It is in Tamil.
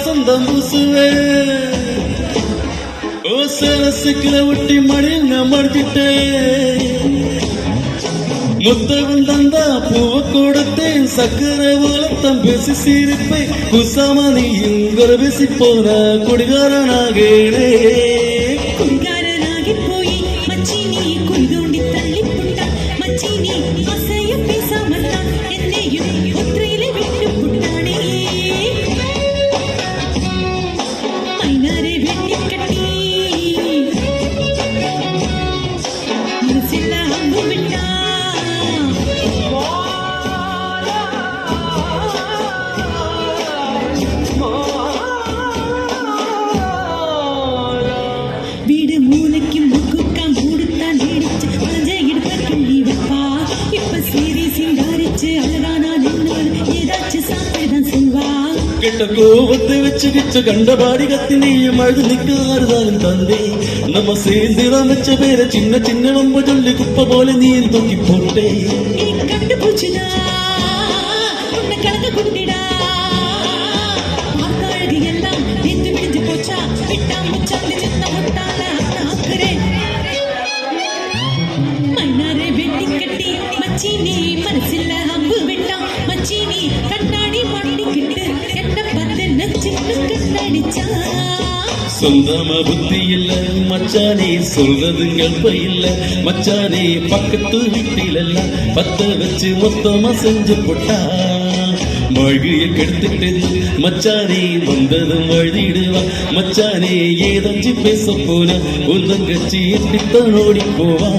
வசந்தம் பூசுவே சிக்கல ஒட்டி மடியில் மடிச்சிட்டேன் முத்தவன் தந்தா பூவை கொடுத்தேன் சக்கரை உலத்தம் பேசி சிரிப்பை குசாமணி இங்கர பேசி போன குடிகாரனாகேனே குடிகாரனாகி போய் மச்சி நீ குடிதோண்டி தள்ளி புட்டா மச்சி நீ அசைய பேசாமத்தான் என்னையும் ஒற்றையிலே விட்டு புட்டானே மைனாரை வெட்டி கட்டி மனசில்ல அம்பு விட்டா வீடு மூளைக்கு முக்குக்கா மூடுத்தான் நீடிச்சு மஞ்ச இடுப்ப கிள்ளி வைப்பா இப்ப சீரி சிங்காரிச்சு அழகானா நின்னாலும் ஏதாச்சும் சாப்பிடுதான் சொல்வா கெட்ட கோவத்தை வச்சுக்கிச்சு கண்டபாடி கத்தி நீயும் அழுது நிக்காருதான் தந்தே நம்ம சேர்ந்து அமைச்ச பேர சின்ன சின்ன ரொம்ப சொல்லி குப்பை போல நீ தூக்கி போட்டே கண்டு பூச்சுடா உன்னை கலக்க குட்டிடா பார்த்தாழகு எல்லாம் நேற்று விடிஞ்சு போச்சா விட்டா முச்சாந்து சின்ன முட்டால ஆக்குறேன் மைனாரை வெட்டி கட்டி மச்சி நீ மனசில்ல அம்பு விட்டா மச்சி நீ கண்ணாடி மாட்டிக்கிட்டு கெட்ட பத்து நச்சுன்னு கண்ணடிச்சா சொந்தமா புத்தி இல்ல மச்சானே சொல்றது கல்ப இல்ல மச்சானே பக்கத்து வீட்டில பத்த வச்சு மொத்தமா செஞ்சு போட்டா மழைய கெடுத்துட்டு மச்சானே வந்ததும் வழிடுவா மச்சானே ஏதஞ்சு பேச போன உந்தங்கச்சி எப்படித்தான் ஓடி போவா